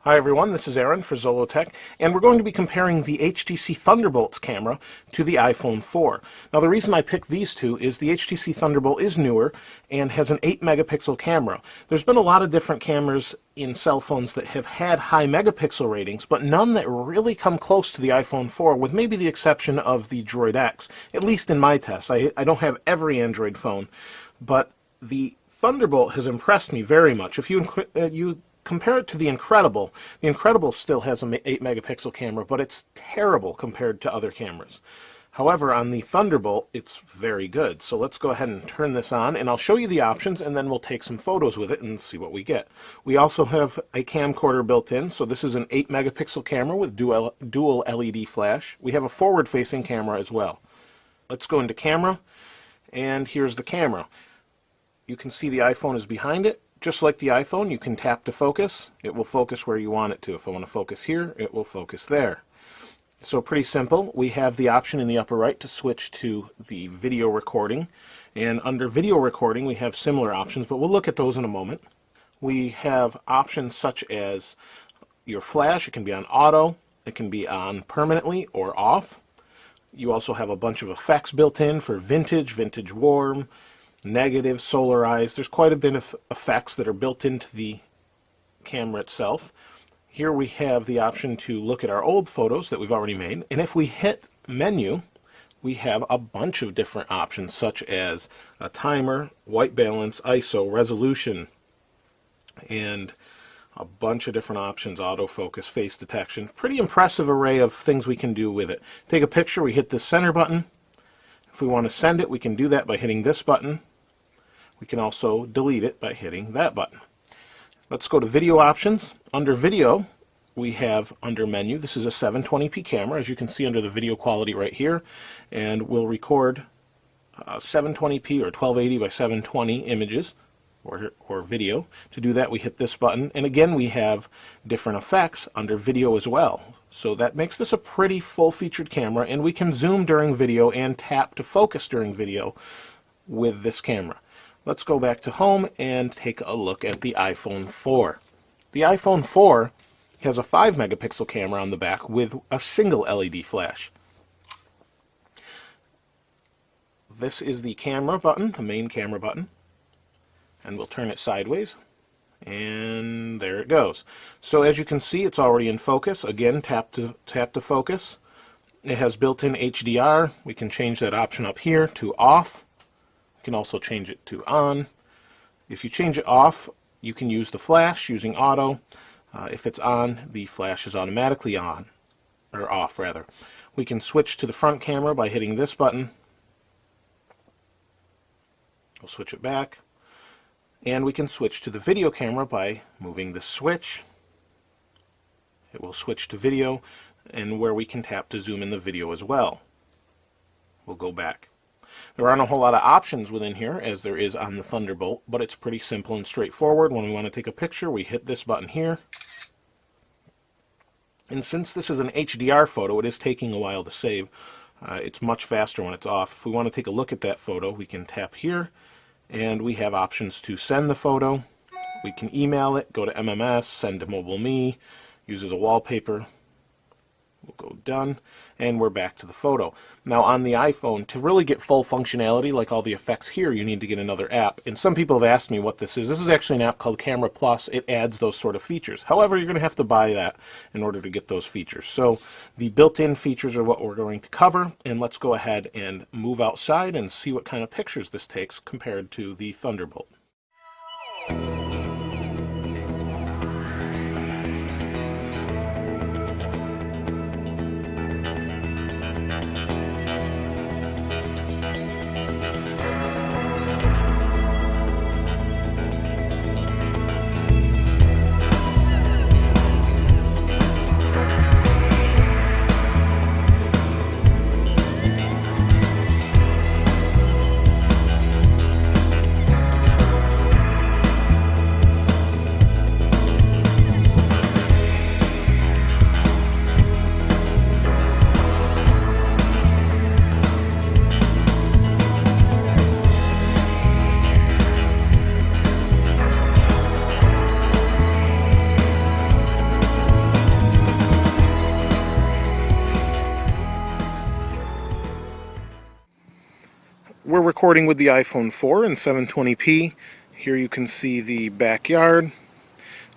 Hi everyone, this is Aaron for Zollotech, and we're going to be comparing the HTC Thunderbolt camera to the iPhone 4. Now the reason I picked these two is the HTC Thunderbolt is newer and has an 8 megapixel camera. There's been a lot of different cameras in cell phones that have had high megapixel ratings, but none that really come close to the iPhone 4, with maybe the exception of the Droid X, at least in my tests. I don't have every Android phone, but the Thunderbolt has impressed me very much. If you compare it to the Incredible still has an 8 megapixel camera, but it's terrible compared to other cameras. However, on the Thunderbolt, it's very good. So let's go ahead and turn this on, and I'll show you the options, and then we'll take some photos with it and see what we get. We also have a camcorder built in, so this is an 8 megapixel camera with dual LED flash. We have a forward-facing camera as well. Let's go into camera, and here's the camera. You can see the iPhone is behind it. Just like the iPhone, you can tap to focus. It will focus where you want it to. If I want to focus here, it will focus there. So pretty simple. We have the option in the upper right to switch to the video recording. And under video recording, we have similar options, but we'll look at those in a moment. We have options such as your flash. It can be on auto. It can be on permanently or off. You also have a bunch of effects built in for vintage, vintage warm, negative, solarized. There's quite a bit of effects that are built into the camera itself. Here we have the option to look at our old photos that we've already made, and if we hit menu, we have a bunch of different options such as a timer, white balance, ISO, resolution, and a bunch of different options, autofocus, face detection. Pretty impressive array of things we can do with it. Take a picture, we hit the center button. If we want to send it, we can do that by hitting this button. We can also delete it by hitting that button. Let's go to video options. Under video, we have under menu, this is a 720p camera, as you can see under the video quality right here, and we'll record 720p or 1280 by 720 images or video. To do that, we hit this button, and again we have different effects under video as well. So that makes this a pretty full-featured camera, and we can zoom during video and tap to focus during video with this camera. Let's go back to home and take a look at the iPhone 4. The iPhone 4 has a 5 megapixel camera on the back with a single LED flash. This is the camera button, the main camera button, and we'll turn it sideways, and there it goes. So as you can see, it's already in focus. Again, tap to focus. It has built-in HDR. We can change that option up here to off. You can also change it to on. If you change it off, you can use the flash using auto. If it's on, the flash is automatically on, or off rather. We can switch to the front camera by hitting this button. We'll switch it back. And we can switch to the video camera by moving the switch. It will switch to video, and where we can tap to zoom in the video as well. We'll go back. There aren't a whole lot of options within here as there is on the Thunderbolt, but it's pretty simple and straightforward. When we want to take a picture, we hit this button here. And since this is an HDR photo, it is taking a while to save. It's much faster when it's off. If we want to take a look at that photo, we can tap here, and we have options to send the photo. We can email it, go to MMS, send to MobileMe, use as a wallpaper. We'll go done, and we're back to the photo. Now on the iPhone, to really get full functionality like all the effects here, you need to get another app. And some people have asked me what this is. This is actually an app called Camera Plus. It adds those sort of features. However, you're going to have to buy that in order to get those features. So the built-in features are what we're going to cover, and let's go ahead and move outside and see what kind of pictures this takes compared to the Thunderbolt. recording with the iPhone 4 in 720p. Here you can see the backyard.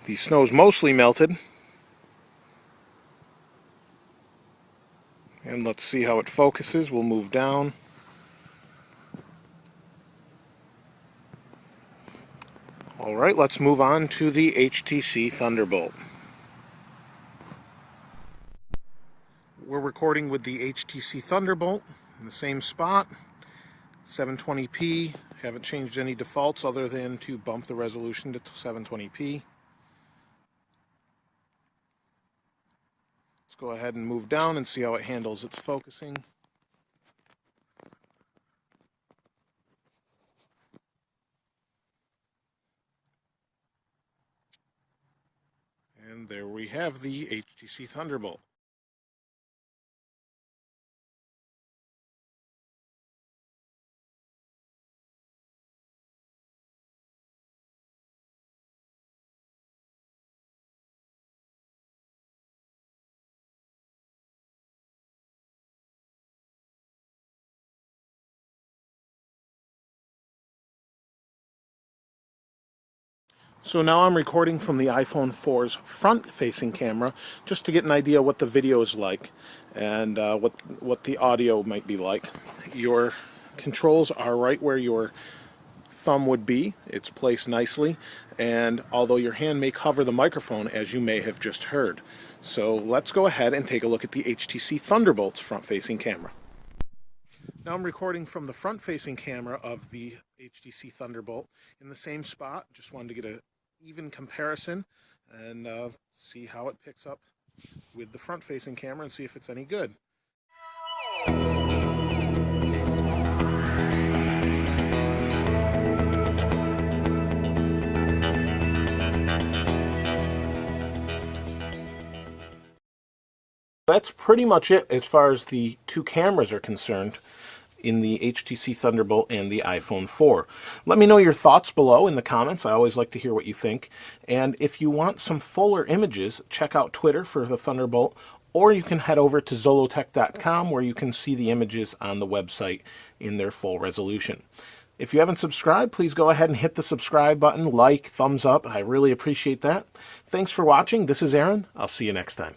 The snow's mostly melted. And let's see how it focuses. We'll move down. Alright, let's move on to the HTC Thunderbolt. We're recording with the HTC Thunderbolt in the same spot. 720p. Haven't changed any defaults other than to bump the resolution to 720p. Let's go ahead and move down and see how it handles its focusing. And there we have the HTC Thunderbolt. So now I'm recording from the iPhone 4's front-facing camera just to get an idea what the video is like and what the audio might be like. Your controls are right where your thumb would be. It's placed nicely, and although your hand may cover the microphone, as you may have just heard. So let's go ahead and take a look at the HTC Thunderbolt's front-facing camera. Now I'm recording from the front-facing camera of the HTC Thunderbolt in the same spot. Just wanted to get an even comparison and see how it picks up with the front-facing camera and see if it's any good. That's pretty much it as far as the two cameras are concerned in the HTC Thunderbolt and the iPhone 4. Let me know your thoughts below in the comments. I always like to hear what you think. And if you want some fuller images, check out Twitter for the Thunderbolt, or you can head over to zollotech.com where you can see the images on the website in their full resolution. If you haven't subscribed, please go ahead and hit the subscribe button, like, thumbs up. I really appreciate that. Thanks for watching. This is Aaron. I'll see you next time.